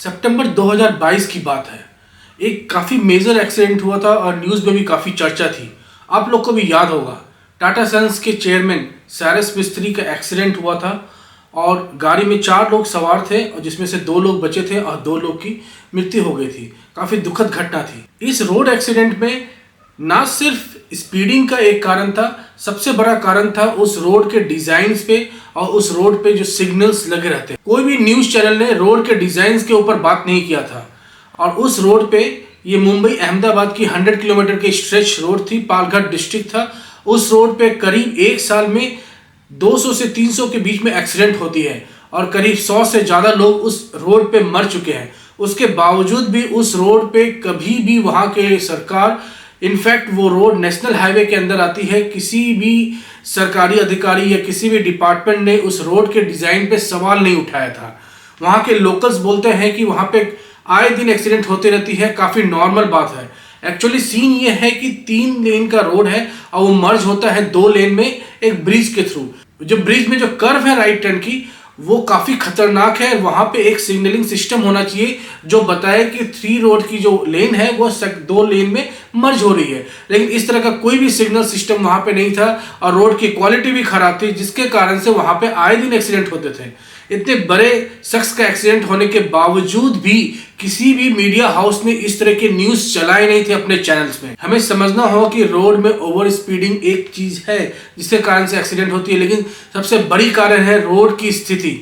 सितंबर 2022 की बात है। एक काफ़ी मेजर एक्सीडेंट हुआ था और न्यूज़ में भी काफ़ी चर्चा थी। आप लोग को भी याद होगा, टाटा सन्स के चेयरमैन साइरस मिस्त्री का एक्सीडेंट हुआ था और गाड़ी में 4 लोग सवार थे और जिसमें से 2 लोग बचे थे और 2 लोग की मृत्यु हो गई थी। काफ़ी दुखद घटना थी। इस रोड एक्सीडेंट में ना सिर्फ स्पीडिंग का एक कारण था, सबसे बड़ा कारण था उस रोड के डिजाइन्स पे और उस रोड पे जो सिग्नल्स लगे रहते हैं। कोई भी न्यूज़ चैनल ने रोड के डिजाइन्स के ऊपर बात नहीं किया था। और उस रोड पे, ये मुंबई अहमदाबाद की 100 किलोमीटर की स्ट्रेच रोड थी, पालघर डिस्ट्रिक्ट था। उस रोड पे करीब एक साल में 200 से 300 के बीच में एक्सीडेंट होती है और करीब 100 से ज़्यादा लोग उस रोड पे मर चुके हैं। उसके बावजूद भी उस रोड पे कभी भी वहाँ के सरकार, इनफैक्ट वो रोड नेशनल हाईवे के अंदर आती है, किसी भी सरकारी अधिकारी या किसी भी डिपार्टमेंट ने उस रोड के डिज़ाइन पे सवाल नहीं उठाया था। वहाँ के लोकल्स बोलते हैं कि वहाँ पे आए दिन एक्सीडेंट होती रहती है, काफ़ी नॉर्मल बात है। एक्चुअली सीन ये है कि 3 लेन का रोड है और वो मर्ज होता है 2 लेन में एक ब्रिज के थ्रू। जो ब्रिज में जो कर्व है राइट टर्न की, वो काफ़ी खतरनाक है। वहाँ पे एक सिग्नलिंग सिस्टम होना चाहिए जो बताए कि 3 रोड की जो लेन है वो 2 लेन में मर्ज हो रही है, लेकिन इस तरह का कोई भी सिग्नल सिस्टम वहाँ पे नहीं था और रोड की क्वालिटी भी खराब थी, जिसके कारण से वहाँ पे आए दिन एक्सीडेंट होते थे। इतने बड़े शख्स का एक्सीडेंट होने के बावजूद भी किसी भी मीडिया हाउस ने इस तरह के न्यूज़ चलाए नहीं थे अपने चैनल्स में। हमें समझना होगा कि रोड में ओवर स्पीडिंग एक चीज़ है जिसके कारण से एक्सीडेंट होती है, लेकिन सबसे बड़ी कारण है रोड की स्थिति।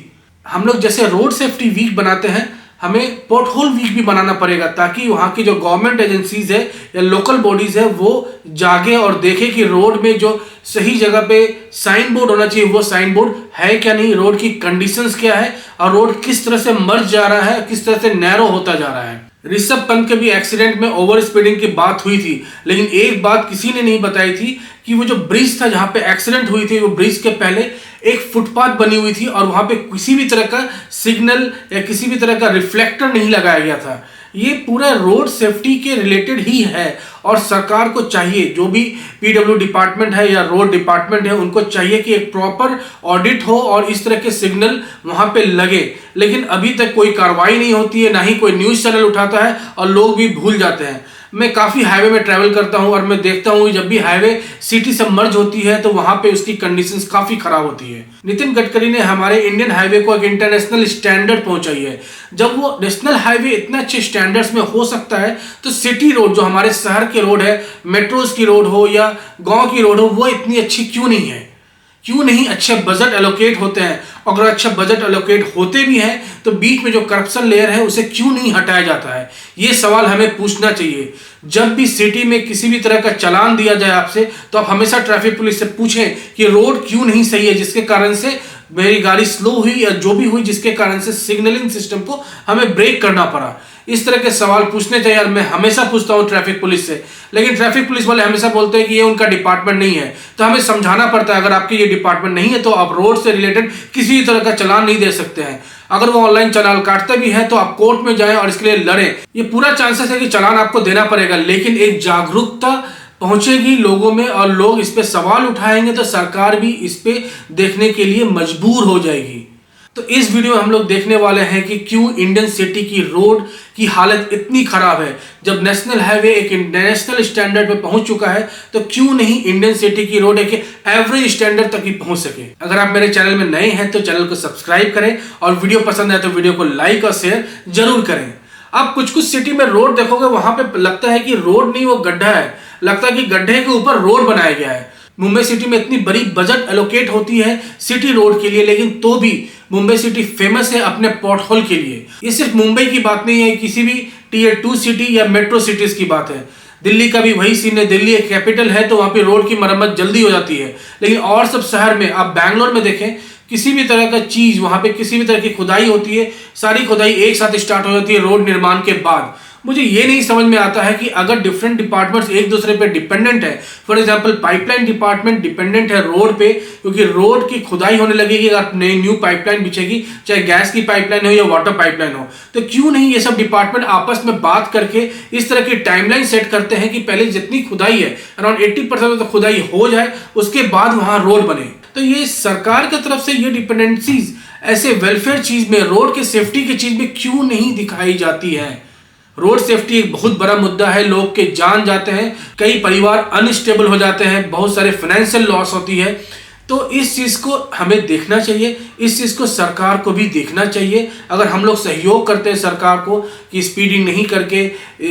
हम लोग जैसे रोड सेफ्टी वीक बनाते हैं, हमें पोर्ट होल वीक भी बनाना पड़ेगा ताकि वहाँ की जो गवर्नमेंट एजेंसीज है या लोकल बॉडीज है वो जागे और देखे कि रोड में जो सही जगह पे साइन बोर्ड होना चाहिए वो साइन बोर्ड है क्या नहीं, रोड की कंडीशंस क्या है और रोड किस तरह से मर्ज जा रहा है, किस तरह से नैरो होता जा रहा है। ऋषभ पंत के भी एक्सीडेंट में ओवर स्पीडिंग की बात हुई थी, लेकिन एक बात किसी ने नहीं बताई थी कि वो जो ब्रिज था जहाँ पे एक्सीडेंट हुई थी, वो ब्रिज के पहले एक फुटपाथ बनी हुई थी और वहाँ पे किसी भी तरह का सिग्नल या किसी भी तरह का रिफ्लेक्टर नहीं लगाया गया था। ये पूरा रोड सेफ्टी के रिलेटेड ही है और सरकार को चाहिए, जो भी पीडब्ल्यू डिपार्टमेंट है या रोड डिपार्टमेंट है, उनको चाहिए कि एक प्रॉपर ऑडिट हो और इस तरह के सिग्नल वहाँ पे लगे। लेकिन अभी तक कोई कार्रवाई नहीं होती है, ना ही कोई न्यूज़ चैनल उठाता है और लोग भी भूल जाते हैं। मैं काफ़ी हाईवे में ट्रैवल करता हूं और मैं देखता हूं जब भी हाईवे सिटी से मर्ज होती है तो वहां पे उसकी कंडीशंस काफ़ी खराब होती है। नितिन गडकरी ने हमारे इंडियन हाईवे को एक इंटरनेशनल स्टैंडर्ड पहुंचाई है। जब वो नेशनल हाईवे इतने अच्छे स्टैंडर्ड्स में हो सकता है तो सिटी रोड, जो हमारे शहर के रोड है, मेट्रोज की रोड हो या गाँव की रोड हो, वो इतनी अच्छी क्यों नहीं है? क्यों नहीं अच्छे बजट एलोकेट होते हैं? अगर अच्छा बजट एलोकेट होते भी हैं तो बीच में जो करप्शन लेयर है उसे क्यों नहीं हटाया जाता है? ये सवाल हमें पूछना चाहिए। जब भी सिटी में किसी भी तरह का चालान दिया जाए आपसे, तो आप हमेशा ट्रैफिक पुलिस से पूछें कि रोड क्यों नहीं सही है, जिसके कारण से मेरी गाड़ी स्लो हुई या जो भी हुई, जिसके कारण से सिग्नलिंग सिस्टम को हमें ब्रेक करना पड़ा। इस तरह के सवाल पूछने चाहिए और मैं हमेशा पूछता हूँ ट्रैफिक पुलिस से, लेकिन ट्रैफिक पुलिस वाले हमेशा बोलते हैं कि ये उनका डिपार्टमेंट नहीं है। तो हमें समझाना पड़ता है, अगर आपकी ये डिपार्टमेंट नहीं है तो आप रोड से रिलेटेड किसी तरह का चालान नहीं दे सकते हैं। अगर वो ऑनलाइन चालान काटते भी हैं तो आप कोर्ट में जाएं और इसके लिए लड़ें। ये पूरा चांसेस है कि चालान आपको देना पड़ेगा, लेकिन एक जागरूकता पहुंचेगी लोगों में और लोग इस पे सवाल उठाएंगे तो सरकार भी इस पे देखने के लिए मजबूर हो जाएगी। तो इस वीडियो में हम लोग देखने वाले हैं कि क्यों इंडियन सिटी की रोड की हालत इतनी खराब है। जब नेशनल हाईवे एक इंटरनेशनल स्टैंडर्ड पे पहुंच चुका है तो क्यों नहीं इंडियन सिटी की रोड एक एवरेज स्टैंडर्ड तक ही पहुंच सके। अगर आप मेरे चैनल में नए हैं तो चैनल को सब्सक्राइब करें और वीडियो पसंद आए तो वीडियो को लाइक और शेयर जरूर करें। आप कुछ सिटी में रोड देखोगे, वहां पे लगता है कि रोड नहीं, वो गड्ढा है। लगता है कि गड्ढे के ऊपर रोड बनाया गया है। मुंबई सिटी में इतनी बड़ी बजट एलोकेट होती है सिटी रोड के लिए, लेकिन तो भी मुंबई सिटी फेमस है अपने पोर्ट होल के लिए। ये सिर्फ मुंबई की बात नहीं है, किसी भी टीयर 2 सिटी या मेट्रो सिटीज की बात है। दिल्ली का भी वही सीन है। दिल्ली एक कैपिटल है तो वहाँ पे रोड की मरम्मत जल्दी हो जाती है, लेकिन और सब शहर में, आप बैंगलोर में देखें, किसी भी तरह का चीज वहाँ पे किसी भी तरह की खुदाई होती है, सारी खुदाई एक साथ स्टार्ट हो जाती है रोड निर्माण के बाद। मुझे ये नहीं समझ में आता है कि अगर डिफरेंट डिपार्टमेंट्स एक दूसरे पे डिपेंडेंट है, for example pipeline department dependent है रोड पे, क्योंकि रोड की खुदाई होने लगेगी अगर नई न्यू पाइपलाइन बिछेगी, चाहे गैस की पाइपलाइन हो या वाटर पाइपलाइन हो, तो क्यों नहीं ये सब डिपार्टमेंट आपस में बात करके इस तरह की टाइमलाइन सेट करते हैं कि पहले जितनी खुदाई है अराउंड 80% तो खुदाई हो जाए, उसके बाद वहां रोड बने। तो ये सरकार की तरफ से ये डिपेंडेंसीज ऐसे वेलफेयर चीज में, रोड के सेफ्टी की चीज में क्यों नहीं दिखाई जाती है? रोड सेफ्टी एक बहुत बड़ा मुद्दा है, लोग के जान जाते हैं, कई परिवार अनस्टेबल हो जाते हैं, बहुत सारे फाइनेंशियल लॉस होती है। तो इस चीज़ को हमें देखना चाहिए, इस चीज़ को सरकार को भी देखना चाहिए। अगर हम लोग सहयोग करते हैं सरकार को कि स्पीडिंग नहीं करके,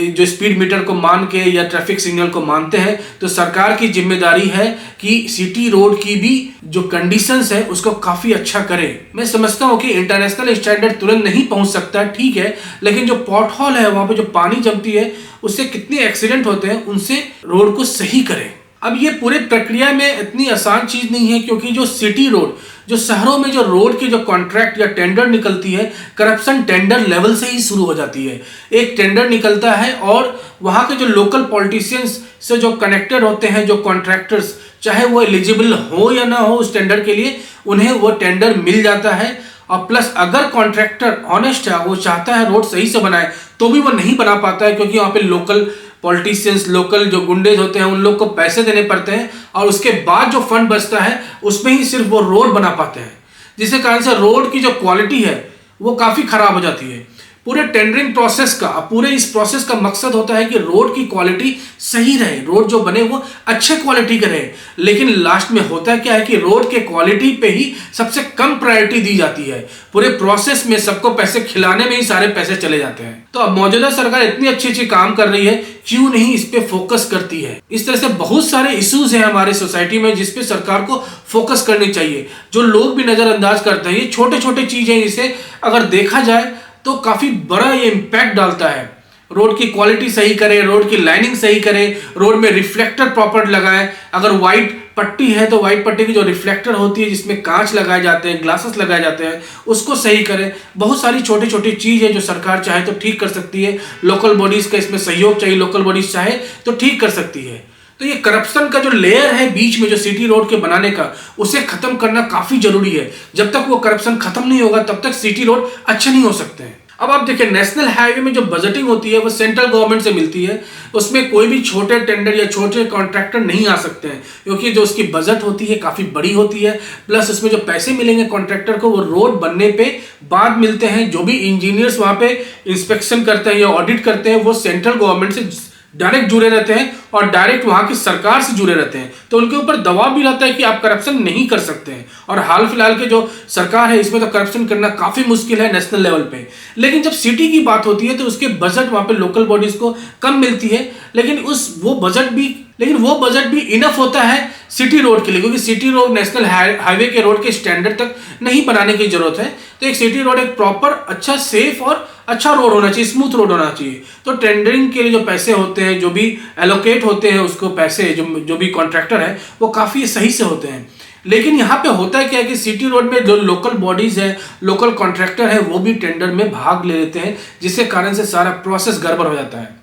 जो स्पीड मीटर को मान के या ट्रैफिक सिग्नल को मानते हैं, तो सरकार की जिम्मेदारी है कि सिटी रोड की भी जो कंडीशंस है उसको काफ़ी अच्छा करे। मैं समझता हूँ कि इंटरनेशनल स्टैंडर्ड तुरंत नहीं पहुँच सकता, ठीक है, लेकिन जो पॉट होल है वहाँ पर जो पानी जमती है उससे कितने एक्सीडेंट होते हैं, उनसे रोड को सही करें। अब ये पूरे प्रक्रिया में इतनी आसान चीज नहीं है, क्योंकि जो सिटी रोड, जो शहरों में जो रोड की जो कॉन्ट्रैक्ट या टेंडर निकलती है, करप्शन टेंडर लेवल से ही शुरू हो जाती है। एक टेंडर निकलता है और वहाँ के जो लोकल पॉलिटिशियंस से जो कनेक्टेड होते हैं, जो कॉन्ट्रैक्टर्स, चाहे वो एलिजिबल हो या ना हो उस टेंडर के लिए, उन्हें वो टेंडर मिल जाता है। और प्लस अगर कॉन्ट्रैक्टर ऑनेस्ट है, वो चाहता है रोड सही से बनाए, तो भी वो नहीं बना पाता है, क्योंकि वहाँ पे लोकल पॉलिटिशियंस, लोकल जो गुंडे होते हैं, उन लोग को पैसे देने पड़ते हैं और उसके बाद जो फंड बचता है उसमें ही सिर्फ वो रोड बना पाते हैं, जिसके कारण से रोड की जो क्वालिटी है वो काफ़ी खराब हो जाती है। पूरे टेंडरिंग प्रोसेस का, पूरे इस प्रोसेस का मकसद होता है कि रोड की क्वालिटी सही रहे, रोड जो बने वो अच्छे क्वालिटी के रहे। लेकिन लास्ट में होता क्या है कि रोड के क्वालिटी पे ही सबसे कम प्रायोरिटी दी जाती है। पूरे प्रोसेस में सबको पैसे खिलाने में ही सारे पैसे चले जाते हैं। तो अब मौजूदा सरकार इतनी अच्छी काम कर रही है, क्यों नहीं इस पे फोकस करती है? इस तरह से बहुत सारे इश्यूज हैं हमारे सोसाइटी में जिसपे सरकार को फोकस करनी चाहिए, जो लोग भी नजरअंदाज करते हैं। ये छोटे छोटे चीजें, इसे अगर देखा जाए तो काफी बड़ा ये इम्पैक्ट डालता है। रोड की क्वालिटी सही करे, रोड की लाइनिंग सही करे, रोड में रिफ्लेक्टर प्रॉपर लगाए। अगर व्हाइट पट्टी है तो व्हाइट पट्टी की जो रिफ्लेक्टर होती है, जिसमें कांच लगाए जाते हैं, ग्लासेस लगाए जाते हैं, उसको सही करें। बहुत सारी छोटी छोटी चीज है जो सरकार चाहे तो ठीक कर सकती है। लोकल बॉडीज का इसमें सहयोग चाहिए, लोकल बॉडीज चाहे तो ठीक कर सकती है। तो ये करप्शन का जो लेयर है बीच में, जो सिटी रोड के बनाने का, उसे खत्म करना काफी जरूरी है। जब तक वो करप्शन खत्म नहीं होगा तब तक सिटी रोड अच्छे नहीं हो सकते हैं। अब आप देखिए, नेशनल हाईवे में जो बजटिंग होती है वो सेंट्रल गवर्नमेंट से मिलती है। उसमें कोई भी छोटे टेंडर या छोटे कॉन्ट्रैक्टर नहीं आ सकते हैं, क्योंकि जो उसकी बजट होती है काफ़ी बड़ी होती है। प्लस उसमें जो पैसे मिलेंगे कॉन्ट्रैक्टर को, वो रोड बनने पे बाद मिलते हैं। जो भी इंजीनियर्स वहाँ पे इंस्पेक्शन करते हैं या ऑडिट करते हैं, वो सेंट्रल गवर्नमेंट से डायरेक्ट जुड़े रहते हैं और डायरेक्ट वहां की सरकार से जुड़े रहते हैं। तो उनके ऊपर दबाव भी रहता है कि आप करप्शन नहीं कर सकते हैं। और हाल फिलहाल के जो सरकार है, इसमें तो करप्शन करना काफी मुश्किल है नेशनल लेवल पे। लेकिन जब सिटी की बात होती है तो उसके बजट वहां पे लोकल बॉडीज को कम मिलती है, लेकिन वो बजट भी इनफ होता है सिटी रोड के लिए, क्योंकि सिटी रोड नेशनल हाईवे के रोड के स्टैंडर्ड तक नहीं बनाने की जरूरत है। तो एक सिटी रोड एक प्रॉपर अच्छा, सेफ और अच्छा रोड होना चाहिए, स्मूथ रोड होना चाहिए। तो टेंडरिंग के लिए जो पैसे होते हैं, जो भी एलोकेट होते हैं उसको पैसे, जो भी कॉन्ट्रैक्टर है, वो काफ़ी सही से होते हैं। लेकिन यहाँ पे होता है क्या है कि सिटी रोड में जो लोकल बॉडीज है, लोकल कॉन्ट्रैक्टर है, वो भी टेंडर में भाग ले लेते हैं, जिसके कारण से सारा प्रोसेस गड़बड़ हो जाता है।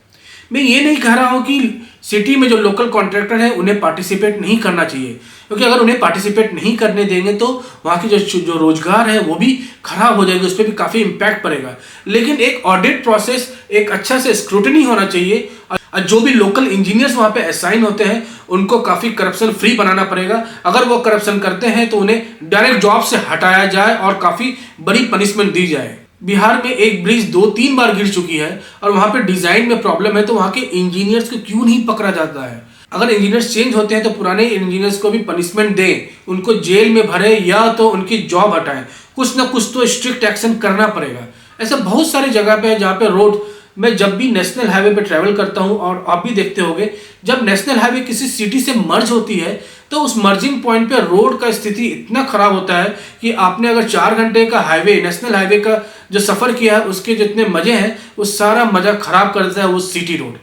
मैं ये नहीं कह रहा हूँ कि सिटी में जो लोकल कॉन्ट्रैक्टर है उन्हें पार्टिसिपेट नहीं करना चाहिए, क्योंकि अगर उन्हें पार्टिसिपेट नहीं करने देंगे तो वहाँ की जो रोजगार है वो भी खराब हो जाएगी, उस पर भी काफ़ी इम्पैक्ट पड़ेगा। लेकिन एक ऑडिट प्रोसेस, एक अच्छा से स्क्रूटनी होना चाहिए। और जो भी लोकल इंजीनियर्स वहाँ पे असाइन होते हैं उनको काफ़ी करप्शन फ्री बनाना पड़ेगा। अगर वो करप्शन करते हैं तो उन्हें डायरेक्ट जॉब से हटाया जाए और काफ़ी बड़ी पनिशमेंट दी जाए। बिहार में एक ब्रिज 2-3 बार गिर चुकी है और वहाँ पे डिजाइन में प्रॉब्लम है, तो वहाँ के इंजीनियर्स को क्यों नहीं पकड़ा जाता है? अगर इंजीनियर्स चेंज होते हैं तो पुराने इंजीनियर्स को भी पनिशमेंट दें, उनको जेल में भरे या तो उनकी जॉब हटाएं। कुछ ना कुछ तो स्ट्रिक्ट एक्शन करना पड़ेगा। ऐसे बहुत सारे जगह पे है जहाँ पे रोड, मैं जब भी नेशनल हाईवे पे ट्रैवल करता हूँ, और आप भी देखते होंगे, जब नेशनल हाईवे किसी सिटी से मर्ज होती है तो उस मर्जिंग पॉइंट पे रोड का स्थिति इतना खराब होता है कि आपने अगर 4 घंटे का हाईवे, नेशनल हाईवे का जो सफर किया है, उसके जितने मजे हैं वो सारा मजा खराब कर देता है वो सिटी रोड।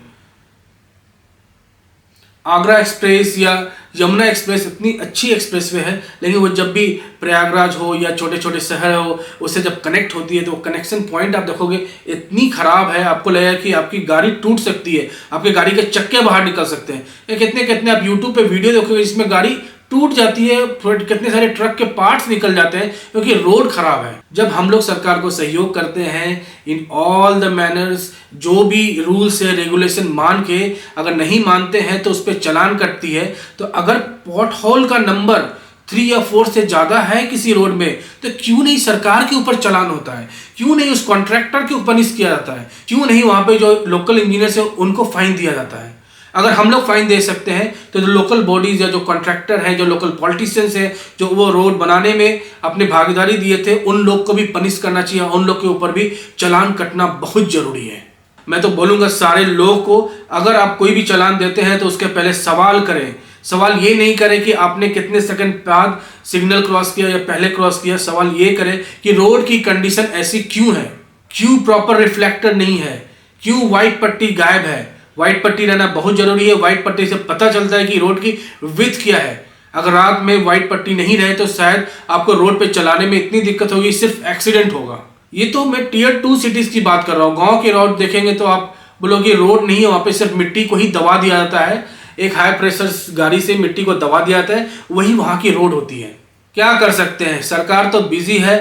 आगरा एक्सप्रेस या यमुना एक्सप्रेस इतनी अच्छी एक्सप्रेसवे है, लेकिन वो जब भी प्रयागराज हो या छोटे छोटे शहर हो, उससे जब कनेक्ट होती है तो वो कनेक्शन पॉइंट आप देखोगे इतनी खराब है, आपको लगेगा कि आपकी गाड़ी टूट सकती है, आपकी गाड़ी के चक्के बाहर निकल सकते हैं। या कितने आप यूट्यूब पे वीडियो देखोगे जिसमें गाड़ी टूट जाती है, कितने सारे ट्रक के पार्ट्स निकल जाते हैं क्योंकि रोड खराब है। जब हम लोग सरकार को सहयोग करते हैं इन ऑल द मैनर्स, जो भी रूल्स है रेगुलेशन मान के, अगर नहीं मानते हैं तो उस पर चालान कटती है। तो अगर पॉट होल का नंबर 3 या 4 से ज़्यादा है किसी रोड में, तो क्यों नहीं सरकार के ऊपर चालान होता है, क्यों नहीं उस कॉन्ट्रैक्टर के ऊपर पनिश किया जाता है, क्यों नहीं वहाँ पे जो लोकल इंजीनियर्स है उनको फाइन दिया जाता है। अगर हम लोग फाइन दे सकते हैं तो जो लोकल बॉडीज या जो कॉन्ट्रैक्टर है, जो लोकल पॉलिटिशियंस है, जो वो रोड बनाने में अपनी भागीदारी दिए थे, उन लोग को भी पनिश करना चाहिए, उन लोग के ऊपर भी चालान कटना बहुत जरूरी है। मैं तो बोलूँगा सारे लोग को, अगर आप कोई भी चालान देते हैं तो उसके पहले सवाल करें। सवाल ये नहीं करें कि आपने कितने सेकंड बाद सिग्नल क्रॉस किया या पहले क्रॉस किया। सवाल ये करें कि रोड की कंडीशन ऐसी क्यों है, क्यों प्रॉपर रिफ्लेक्टर नहीं है, क्यों व्हाइट पट्टी गायब है। व्हाइट पट्टी रहना बहुत जरूरी है। व्हाइट पट्टी से पता चलता है कि रोड की विड्थ क्या है। अगर रात में व्हाइट पट्टी नहीं रहे तो शायद आपको रोड पे चलाने में इतनी दिक्कत होगी, सिर्फ एक्सीडेंट होगा। ये तो मैं टियर 2 सिटीज की बात कर रहा हूँ। गांव के रोड देखेंगे तो आप बोलोगे रोड नहीं है, वहाँ पे सिर्फ मिट्टी को ही दबा दिया जाता है, एक हाई प्रेशर गाड़ी से मिट्टी को दबा दिया जाता है, वही वहाँ की रोड होती है। क्या कर सकते हैं, सरकार तो बिजी है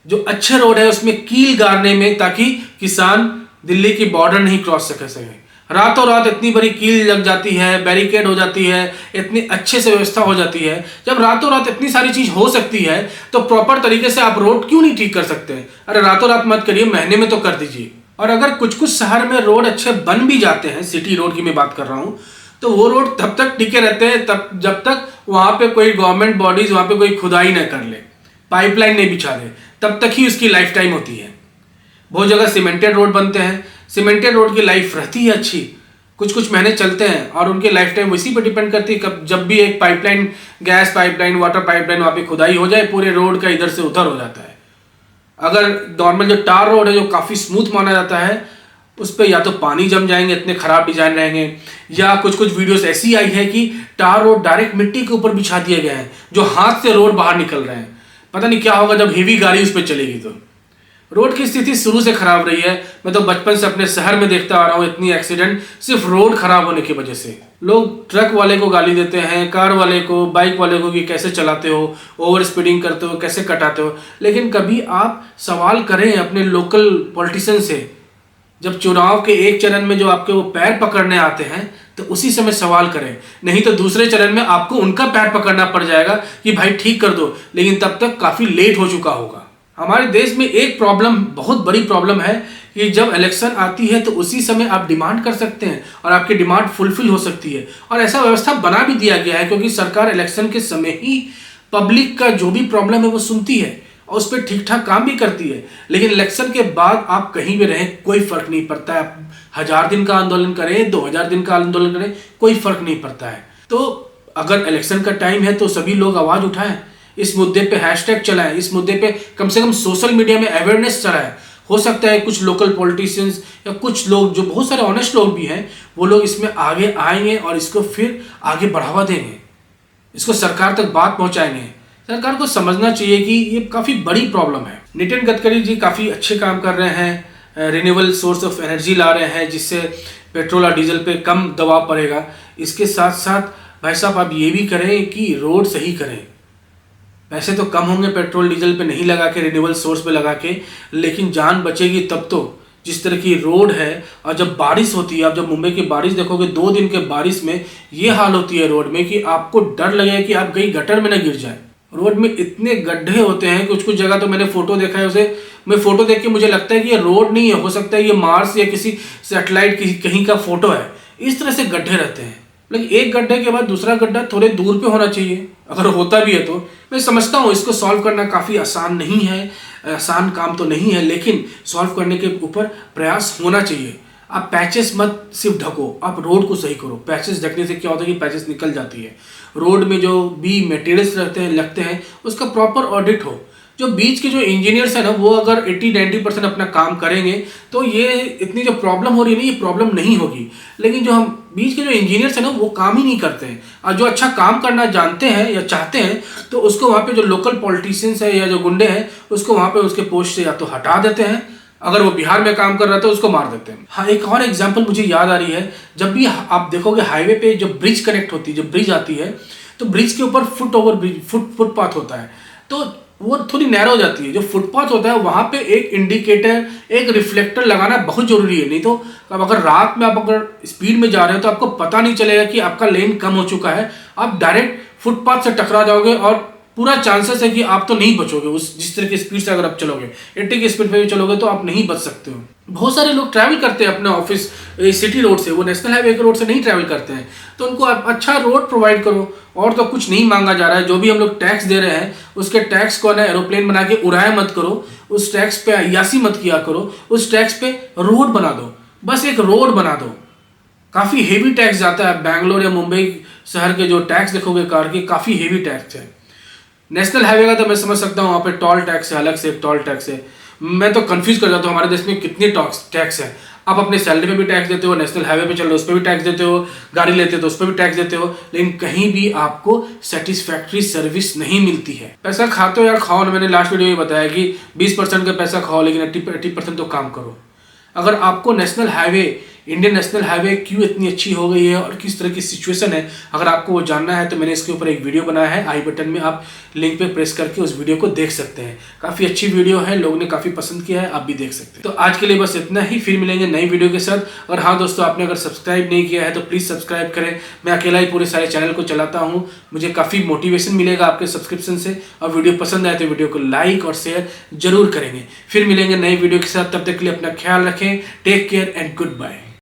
जो अच्छे रोड है उसमें कील गाड़ने में, ताकि किसान दिल्ली की बॉर्डर नहीं क्रॉस कर सके। रातों रात इतनी बड़ी कील लग जाती है, बैरिकेड हो जाती है, इतनी अच्छे से व्यवस्था हो जाती है। जब रातों रात इतनी सारी चीज हो सकती है तो प्रॉपर तरीके से आप रोड क्यों नहीं ठीक कर सकते? अरे रातों रात मत करिए, महीने में तो कर दीजिए। और अगर कुछ कुछ शहर में रोड अच्छे बन भी जाते हैं, सिटी रोड की मैं बात कर रहा हूँ, तो वो रोड तब तक टिके रहते हैं तब जब तक वहां पे कोई गवर्नमेंट बॉडीज वहां पे कोई खुदाई न कर ले, पाइपलाइन नहीं बिछा दे, तब तक ही उसकी लाइफ टाइम होती है। बहुत जगह सीमेंटेड रोड बनते हैं, सीमेंटेड रोड की लाइफ रहती है अच्छी, कुछ कुछ महीने चलते हैं और उनकी लाइफ टाइम उसी पर डिपेंड करती है। कब जब भी एक pipeline, gas pipeline, water pipeline वहाँ पे खुदाई हो जाए, पूरे रोड का इधर से उधर हो जाता है। अगर नॉर्मल जो टार रोड है जो काफ़ी स्मूथ माना जाता है, उस पर या तो पानी जम जाएंगे, इतने खराब डिजाइन रहेंगे, या कुछ कुछ वीडियोस ऐसी आई है कि टार रोड डायरेक्ट मिट्टी के ऊपर बिछा दिए गए हैं, जो हाथ से रोड बाहर निकल रहे हैं। पता नहीं क्या होगा जब हेवी गाड़ी उस पर चलेगी। तो रोड की स्थिति शुरू से खराब रही है। मैं तो बचपन से अपने शहर में देखता आ रहा हूँ इतनी एक्सीडेंट सिर्फ रोड खराब होने की वजह से। लोग ट्रक वाले को गाली देते हैं, कार वाले को, बाइक वाले को कि कैसे चलाते हो, ओवर स्पीडिंग करते हो, कैसे कटाते हो। लेकिन कभी आप सवाल करें अपने लोकल पॉलिटिशियन से, जब चुनाव के एक चरण में जो आपके वो पैर पकड़ने आते हैं तो उसी समय सवाल करें, नहीं तो दूसरे चरण में आपको उनका पैर पकड़ना पड़ जाएगा कि भाई ठीक कर दो, लेकिन तब तक काफ़ी लेट हो चुका होगा। हमारे देश में एक प्रॉब्लम, बहुत बड़ी प्रॉब्लम है कि जब इलेक्शन आती है तो उसी समय आप डिमांड कर सकते हैं और आपकी डिमांड फुलफिल हो सकती है। और ऐसा व्यवस्था बना भी दिया गया है क्योंकि सरकार इलेक्शन के समय ही पब्लिक का जो भी प्रॉब्लम है वो सुनती है और उस पर ठीक ठाक काम भी करती है। लेकिन इलेक्शन के बाद आप कहीं भी रहें कोई फर्क नहीं पड़ता है। आप 1000 दिन का आंदोलन करें, 2000 दिन का आंदोलन करें, कोई फर्क नहीं पड़ता है। तो अगर इलेक्शन का टाइम है तो सभी लोग आवाज़ उठाएं, इस मुद्दे पे हैशटैग चलाएं, इस मुद्दे पे कम से कम सोशल मीडिया में अवेयरनेस चलाएं। हो सकता है कुछ लोकल पॉलिटिशियंस या कुछ लोग जो बहुत सारे ऑनेस्ट लोग भी हैं, वो लोग इसमें आगे आएंगे और इसको फिर आगे बढ़ावा देंगे, इसको सरकार तक बात पहुंचाएंगे। सरकार को समझना चाहिए कि ये काफ़ी बड़ी प्रॉब्लम है। नितिन गडकरी जी काफ़ी अच्छे काम कर रहे हैं, रिन्यूएबल सोर्स ऑफ एनर्जी ला रहे हैं जिससे पेट्रोल और डीजल पे कम दबाव पड़ेगा। इसके साथ साथ भाई साहब आप ये भी करें कि रोड सही करें। पैसे तो कम होंगे पेट्रोल डीजल पे नहीं लगा के, रिन्यूएबल सोर्स पे लगा के, लेकिन जान बचेगी तब तो। जिस तरह की रोड है, और जब बारिश होती है, आप जब मुंबई की बारिश देखोगे 2 दिन के बारिश में ये हाल होती है रोड में कि आपको डर लगेगा कि आप कहीं गटर में न गिर जाए। रोड में इतने गड्ढे होते हैं, कुछ कुछ जगह तो मैंने फोटो देखा है, उसे मैं फोटो देख के मुझे लगता है कि ये रोड नहीं है, हो सकता है ये मार्स या किसी सैटेलाइट कहीं का फोटो है। इस तरह से गड्ढे रहते हैं। लेकिन एक गड्ढे के बाद दूसरा गड्ढा थोड़े दूर पे होना चाहिए, अगर होता भी है तो। मैं समझता हूँ इसको सॉल्व करना काफ़ी आसान नहीं है, आसान काम तो नहीं है, लेकिन सॉल्व करने के ऊपर प्रयास होना चाहिए। आप पैचेस मत सिर्फ ढको, आप रोड को सही करो। पैचेस ढकने से क्या होता है कि पैचेस निकल जाती है। रोड में जो भी मटेरियल्स लगते हैं उसका प्रॉपर ऑडिट हो। जो बीच के जो इंजीनियर्स हैं ना, वो अगर 80-90% अपना काम करेंगे तो ये इतनी जो प्रॉब्लम हो रही है ना, ये प्रॉब्लम नहीं होगी। लेकिन जो हम बीच के जो इंजीनियर्स हैं ना, वो काम ही नहीं करते हैं। और जो अच्छा काम करना जानते हैं या चाहते हैं तो उसको वहाँ पे जो लोकल पॉलिटिशियंस है या जो गुंडे हैं उसको वहाँ पे उसके पोस्ट से या तो हटा देते हैं, अगर वो बिहार में काम कर रहा था उसको मार देते हैं। हाँ, एक और एग्जाम्पल मुझे याद आ रही है। जब भी आप देखोगे हाईवे पे जो ब्रिज कनेक्ट होती है, जो ब्रिज आती है, तो ब्रिज के ऊपर फुटपाथ होता है, तो वो थोड़ी नैरो हो जाती है। जो फुटपाथ होता है वहाँ पे एक इंडिकेटर, एक रिफ्लेक्टर लगाना बहुत जरूरी है। नहीं तो अब अगर रात में आप अगर स्पीड में जा रहे हो तो आपको पता नहीं चलेगा कि आपका लेन कम हो चुका है, आप डायरेक्ट फुटपाथ से टकरा जाओगे और पूरा चांसेस है कि आप तो नहीं बचोगे उस जिस तरह की स्पीड से अगर आप चलोगे 80 की स्पीड पे भी चलोगे तो आप नहीं बच सकते हो। बहुत सारे लोग ट्रैवल करते हैं अपने ऑफिस सिटी रोड से, वो नेशनल हाईवे के रोड से नहीं ट्रैवल करते हैं, तो उनको आप अच्छा रोड प्रोवाइड करो। और तो कुछ नहीं मांगा जा रहा है, जो भी हम लोग टैक्स दे रहे हैं उसके टैक्स को ना एरोप्लेन बना के उड़ाया मत करो, उस टैक्स पे अय्यासी मत किया करो, उस टैक्स पे रोड बना दो, बस एक रोड बना दो। काफ़ी हेवी टैक्स जाता है, बैंगलोर या मुंबई शहर के जो टैक्स देखोगे कार के, काफ़ी हेवी टैक्स है। नेशनल हाईवे का तो मैं समझ सकता हूँ, वहाँ पे टोल टैक्स है, अलग से एक टोल टैक्स है। मैं तो कंफ्यूज कर जाता हूँ हमारे देश में कितने टैक्स है। आप अपने सैलरी पे भी टैक्स देते हो, नेशनल हाईवे पे चल रहे हो उस पर भी टैक्स देते हो, गाड़ी लेते हो तो उस पर भी टैक्स देते हो, लेकिन कहीं भी आपको सेटिस्फैक्ट्री सर्विस नहीं मिलती है। पैसा खाते हो यार, खाओ ना। मैंने लास्ट वीडियो में बताया कि 20% का पैसा खाओ, लेकिन 80% तो काम करो। अगर आपको national highway, Indian national highway क्यों इतनी अच्छी हो गई है और किस तरह की सिचुएशन है, अगर आपको वो जानना है तो मैंने इसके ऊपर एक वीडियो बनाया है, आई बटन में आप लिंक पे प्रेस करके उस वीडियो को देख सकते हैं। काफ़ी अच्छी वीडियो है, लोगों ने काफ़ी पसंद किया है, आप भी देख सकते हैं। तो आज के लिए बस इतना ही, फिर मिलेंगे नई वीडियो के साथ। और हाँ दोस्तों, आपने अगर सब्सक्राइब नहीं किया है तो प्लीज़ सब्सक्राइब करें। मैं अकेला ही पूरे सारे चैनल को चलाता हूँ, मुझे काफ़ी मोटिवेशन मिलेगा आपके सब्सक्रिप्शन से। और वीडियो पसंद आए तो वीडियो को लाइक और शेयर जरूर करेंगे। फिर मिलेंगे नई वीडियो के साथ, तब तक के लिए अपना ख्याल रखें। Take care and good bye.